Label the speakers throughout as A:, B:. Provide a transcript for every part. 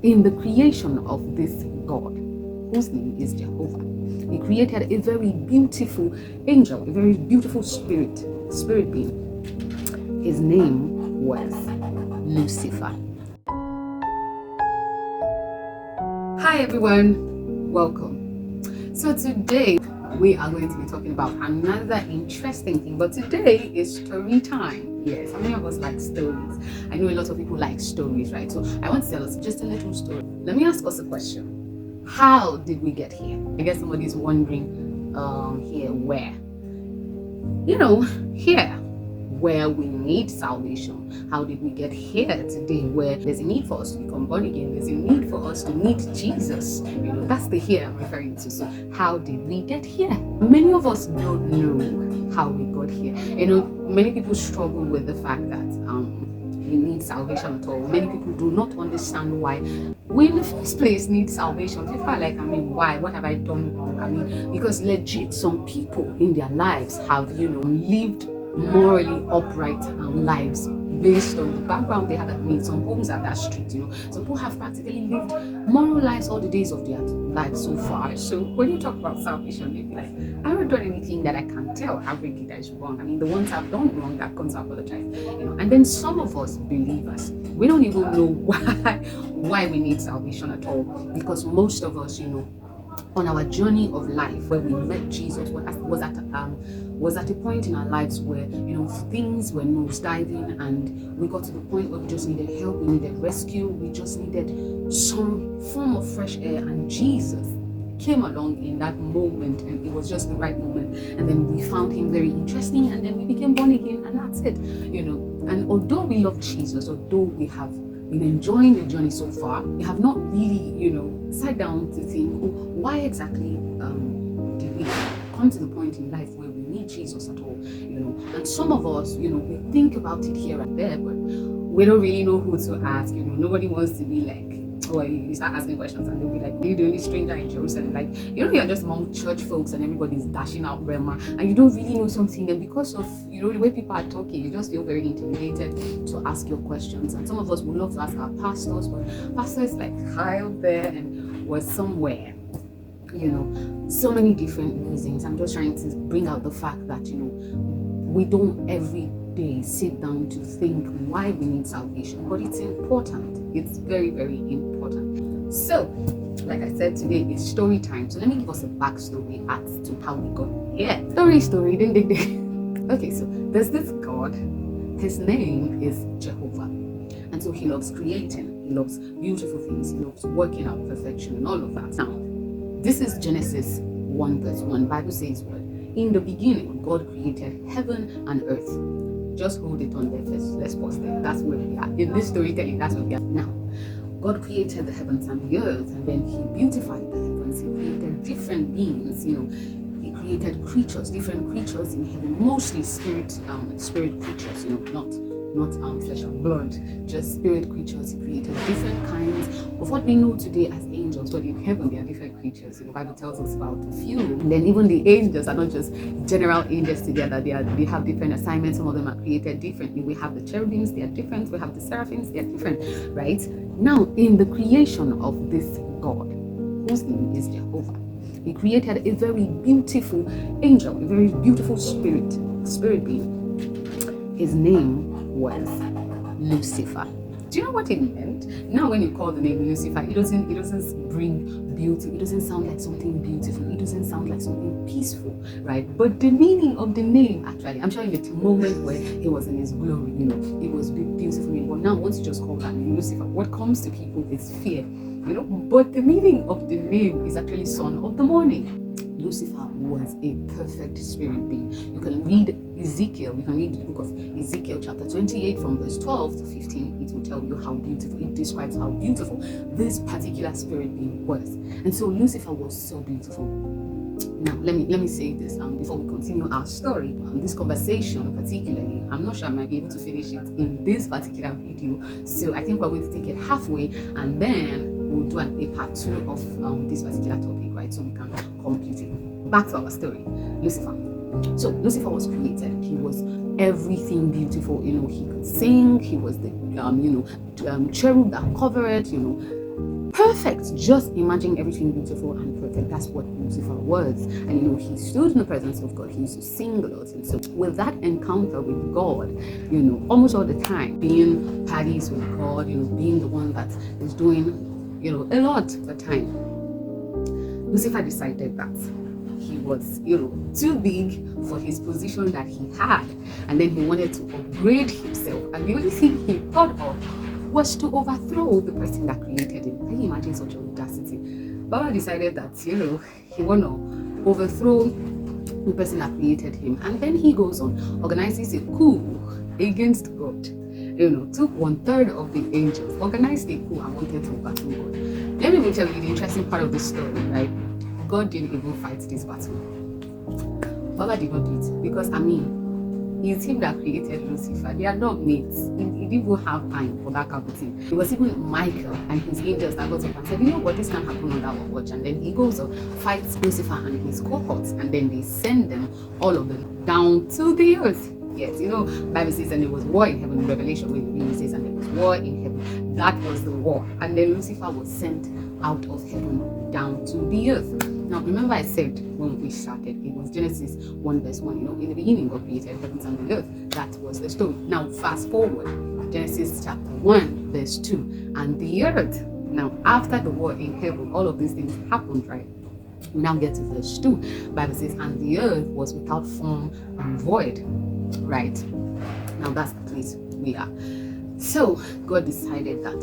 A: in the creation of this God, whose name is Jehovah, he created a very beautiful angel, a very beautiful spirit being. His name was Lucifer. Hi everyone, welcome. So today we are going to be talking about another interesting thing, but today is story time. Yes, how many of us like stories? I know a lot of people like stories, right? So I want to tell us just a little story. Let me ask us a question. How did we get here? I guess somebody's wondering here where. Here where we need salvation. How did we get here today where there's a need for us to become born again? There's a need for us to meet Jesus. That's the here I'm referring to. So how did we get here? Many of us don't know how we got here. Many people struggle with the fact that we need salvation at all. Many people do not understand why we in the first place need salvation. People are like, why? What have I done wrong? Because legit, some people in their lives have, lived morally upright lives based on the background they had at me. Some homes are that strict, some people have practically lived moral lives all the days of their lives so far. So when you talk about salvation, you'd be like, I haven't done anything that I can tell averagely that is wrong. The ones I've done wrong, I've come to apologize. And then some of us believers, we don't even know why we need salvation at all, because most of us, on our journey of life where we met Jesus was at a point in our lives where things were nosediving, and we got to the point where we just needed help, we needed rescue, we just needed some form of fresh air, and Jesus came along in that moment, and it was just the right moment, and then we found him very interesting, and then we became born again, and that's it. And although we love Jesus, although we have been enjoying the journey so far, we have not really sat down to think, why exactly did we come to the point in life where we need Jesus at all? And some of us, we think about it here and there, but we don't really know who to ask. Nobody wants to be like, you start asking questions and they'll be like, are you the only stranger in Jerusalem? Like, you're just among church folks and everybody's dashing out Rema, and you don't really know something, and because of the way people are talking, you just feel very intimidated to ask your questions. And some of us would love to ask our pastors, but pastor is like high up there and was somewhere. So many different reasons. I'm just trying to bring out the fact that we don't every day sit down to think why we need salvation, but it's important. It's very, very important. So like I said, today is story time. So let me give us a backstory as to how we got here. Story, ding ding ding. Okay, so there's this God. His name is Jehovah, and so he loves creating, he loves beautiful things, he loves working out perfection and all of that. Now, this is Genesis 1 verse 1. Bible says, well, in the beginning God created heaven and earth. Just hold it on there first. Let's pause there. That's where we are in this storytelling. That's where we are now. God created the heavens and the earth, and then he beautified the heavens. He created different beings. He created creatures, different creatures in heaven, mostly spirit creatures. Not flesh and blood, just spirit creatures. He created different kinds of what we know today as angels, but in heaven they are different creatures. The Bible tells us about a few. And then even the angels are not just general angels together. They have different assignments. Some of them are created differently. We have the cherubims, they are different. We have the seraphims, they are different, right? Now, in the creation of this God, whose name is Jehovah, he created a very beautiful angel, a very beautiful spirit being. His name was Lucifer. Do you know what it meant? Now when you call the name Lucifer, it doesn't bring beauty. It doesn't sound like something beautiful. It doesn't sound like something peaceful, right? But the meaning of the name, actually, I'm showing it a moment where he was in his glory, it was beautiful. But now once you just call that name Lucifer, what comes to people is fear, But the meaning of the name is actually son of the morning. Lucifer was a perfect spirit being. You can read Ezekiel, you can read the book of Ezekiel chapter 28 from verse 12 to 15. It will tell you how beautiful, it describes how beautiful this particular spirit being was. And so Lucifer was so beautiful. Now, let me say this before we continue our story. This conversation particularly, I'm not sure I might be able to finish it in this particular video. So I think we're going to take it halfway, and then we'll do a part 2 of this particular topic, right? So we can complete it. Back to our story. Lucifer. So Lucifer was created. He was everything beautiful. He could sing. He was the cherub that covered. perfect. Just imagine everything beautiful and perfect. That's what Lucifer was. And he stood in the presence of God. He used to sing a lot. And so with that encounter with God, almost all the time, being parties with God, being the one that is doing, a lot of the time, Lucifer decided that he was, too big for his position that he had. And then he wanted to upgrade himself. And the only thing he thought of was to overthrow the person that created him. Can you imagine such audacity? Baba decided that, he want to overthrow the person that created him. And then he goes on, organizes a coup against God. Took 1/3 of the angels, organized a coup and wanted to overthrow God. Let me tell you the interesting part of the story, right? God didn't even fight this battle. Baba did not do it because, it's him that created Lucifer. They are not mates. He didn't even have time for that kind of thing. It was even Michael and his angels that got up and said, what, this can happen on our watch. And then he goes up, fights Lucifer and his cohorts, and then they send them, all of them, down to the earth. Yes, Bible says, and there was war in heaven. Revelation when it says, and there was war in heaven. That was the war. And then Lucifer was sent out of heaven down to the earth. Now, remember I said when we started, it was Genesis 1 verse 1. In the beginning, God created heavens and the earth. That was the story. Now, fast forward, Genesis chapter 1 verse 2, and the earth. Now, after the war in heaven, all of these things happened, right? We now get to verse 2. Bible says, and the earth was without form and void. Right? Now that's the place we are. So God decided that,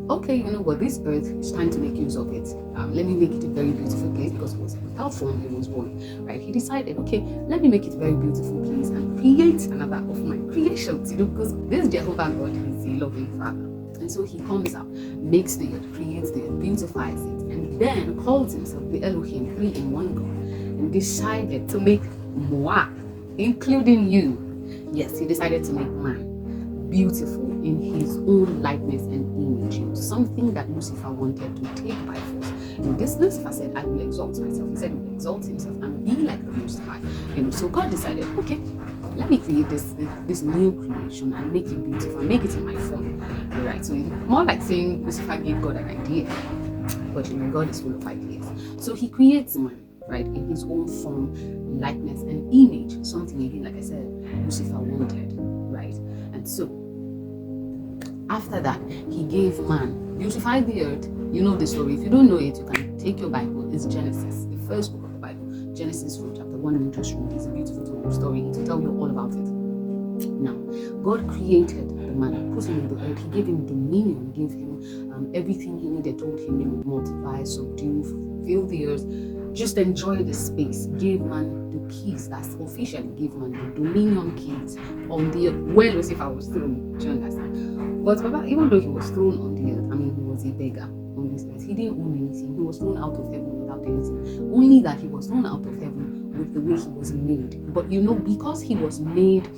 A: okay, this earth is trying to make use of it. Let me make it a very beautiful place, because it was without form, it was void. Right? He decided, okay, let me make it a very beautiful place and create another of my creations. Because this Jehovah God is a loving Father. And so he comes out, makes the earth, creates the earth, beautifies it, and then calls himself the Elohim, 3-in-1 God, and decided to make Moab, including you. Yes, he decided to make man beautiful in his own likeness and image. Something that Lucifer wanted to take by force. This Lucifer said, I will exalt myself. He said he will exalt himself and be like the Most High. So God decided, okay, let me create this new creation and make it beautiful, make it in my form. Right? So it's more like saying Lucifer gave God an idea. But God is full of ideas. So he creates man, right, in his own form, likeness, and image. Something again, like I said, Lucifer wanted, right? And so after that, he gave man, beautified the earth. You know the story. If you don't know it, you can take your Bible. It's Genesis, the first book of the Bible. Genesis from chapter 1 and just read. It's a beautiful story. It will tell you all about it. Now, God created the man, put him in the earth. He gave him dominion, gave him everything he needed, told him, multiply, subdue, fill the earth. Just enjoy the space. Gave man the keys. That's officially gave man the dominion keys on the earth. Where Lucifer was thrown. Do you understand? But Baba, even though he was thrown on the earth, he was a beggar on this earth. He didn't own anything. He was thrown out of heaven without anything. Only that he was thrown out of heaven with the way he was made. But because he was made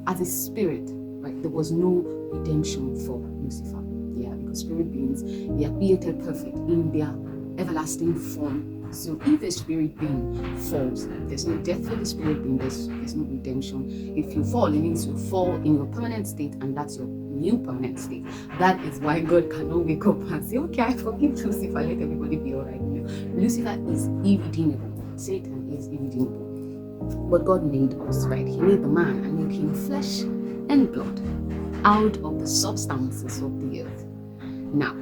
A: as a spirit, right, there was no redemption for Lucifer. Yeah, because spirit beings, they are created perfect in their everlasting form. So if a spirit being falls, there's no death for the spirit being, there's no redemption. If you fall, it means you fall in your permanent state, and that's your new permanent state. That is why God cannot wake up and say, okay, I forgive Lucifer, let everybody be all right. Lucifer is irredeemable. Satan is irredeemable. But God made us, right? He made the man and made him flesh and blood out of the substances of the earth. Now,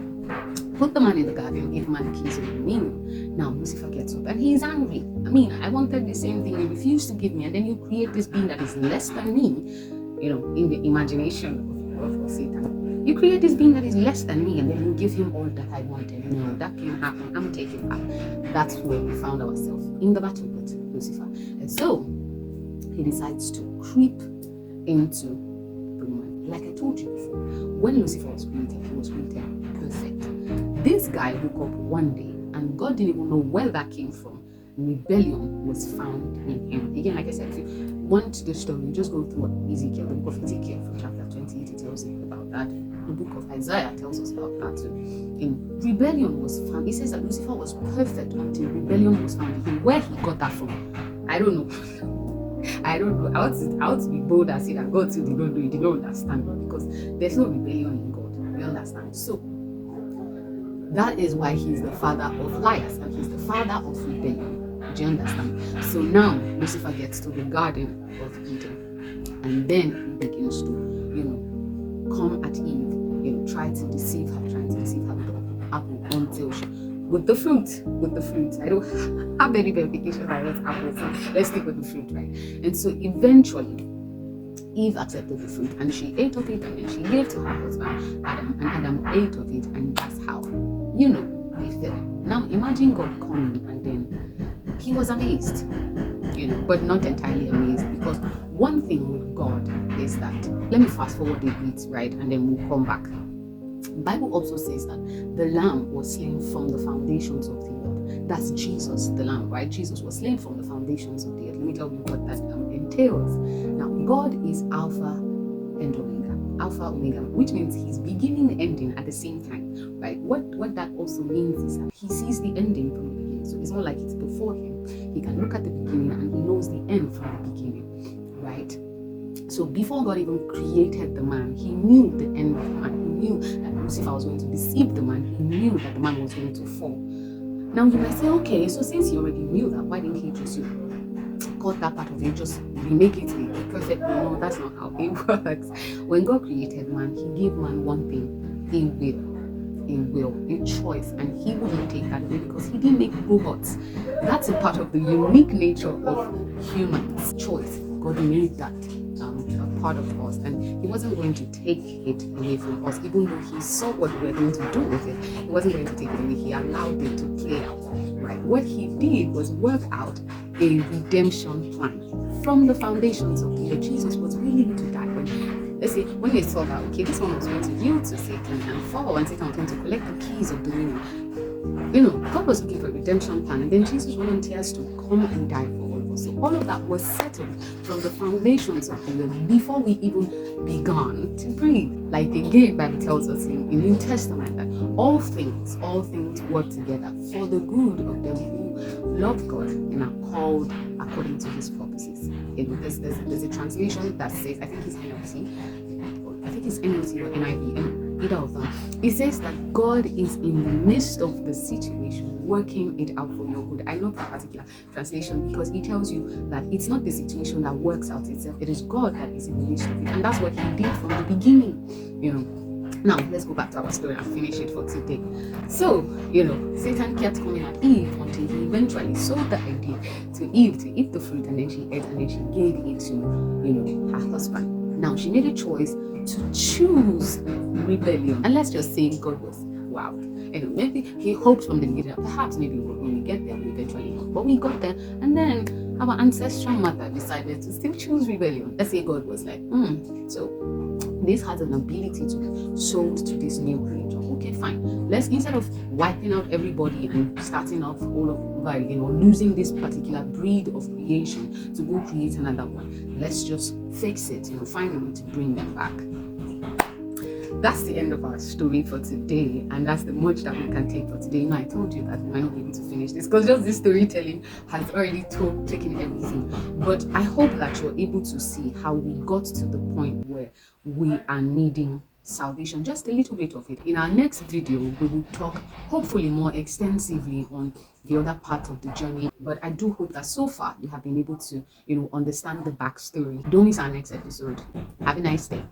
A: put the man in the garden, give man the keys of dominion. Now Lucifer gets up and he's angry. I wanted the same thing. You refuse to give me, and then you create this being that is less than me, in the imagination of Satan. You create this being that is less than me, and then you give him all that I wanted. No, that can't happen. I'm taking back. That's where we found ourselves, in the battle with Lucifer. And so he decides to creep into the woman. Like I told you before, when Lucifer was created, he was created perfect. This guy woke up one day and God didn't even know where that came from. Rebellion was found in him. Again, like I said, if you want the story, just go through Ezekiel, the book of Ezekiel from chapter 28, it tells you about that. The book of Isaiah tells us about that too. In rebellion was found. It says that Lucifer was perfect until rebellion was found in him. Where he got that from, I don't know. I don't know. I want to be bold and say that God still did not know, he did not understand, because there's no rebellion in God. You understand? So That is why he's the father of lies and he's the father of rebellion. Do you understand? So now Lucifer gets to the Garden of Eden, and then he begins to, come at Eve, try to deceive her, trying to deceive her with the apple until she, with the fruit. I don't have any verification I want apples. So let's stick with the fruit, right? And so eventually Eve accepted the fruit and she ate of it, and then she gave to her husband Adam, and Adam ate of it, and that's how, they fell. Now imagine God coming, and then he was amazed, but not entirely amazed, because one thing with God is that, let me fast forward a bit, right, and then we'll come back. The Bible also says that the lamb was slain from the foundations of the earth. That's Jesus, the lamb, right? Jesus was slain from the foundations of the earth. Let me tell you what that entails. Now, God is Alpha and Omega, which means he's beginning and ending at the same time, right? What that also means is that he sees the ending from the beginning. So it's not like it's before him. He can look at the beginning and he knows the end from the beginning, right? So before God even created the man, he knew the end of the man. He knew that Lucifer was going to deceive the man. He knew that the man was going to fall. Now you might say, okay, so since he already knew that, why didn't he just cut that part of it, just remake it a perfect? No, that's not how it works. When God created man, he gave man one thing: a choice, and he wouldn't take that away because he didn't make robots. That's a part of the unique nature of humans. Choice. God made that a part of us, and he wasn't going to take it away from us. Even though he saw what we were going to do with it, he wasn't going to take it away. He allowed it to play out, right? What he did was work out a redemption plan from the foundations of the earth. Jesus was willing to die. Let's say when they saw that, okay, this one was going to yield to Satan and fall, and Satan was going to collect the keys of dominion. God was looking for a redemption plan, and then Jesus volunteers to come and die for all of us. So all of that was settled from the foundations of the earth before we even began to breathe. Like again, Bible tells us in the New Testament that all things work together for the good of them who love God and are called according to his purposes. There's a translation that says, I think it's NLT or NIV, either of them. It says that God is in the midst of the situation, working it out for your good. I love that particular translation because it tells you that it's not the situation that works out itself, it is God that is in the midst of it, and that's what he did from the beginning. Now let's go back to our story and finish it for today. So Satan kept coming at Eve until he eventually sold the idea to Eve to eat the fruit, and then she ate, and then she gave it to her husband. Now she made a choice to choose rebellion, and let's just say God was wow. Maybe he hoped from the beginning, perhaps maybe when we get there we eventually know, but we got there, and then our ancestral mother decided to still choose rebellion. Let's say God was like, so this has an ability to be sold to this new creature. Okay, fine. Let's, instead of wiping out everybody and starting off all over again, or losing this particular breed of creation to go create another one, let's just fix it, find a way to bring them back. That's the end of our story for today, and that's the much that we can take for today. I told you that we might not be able to finish this because just this storytelling has already taken everything. But I hope that you're able to see how we got to the point where we are needing salvation, just a little bit of it. In our next video, we will talk hopefully more extensively on the other part of the journey. But I do hope that so far you have been able to, understand the backstory. Don't miss our next episode. Have a nice day.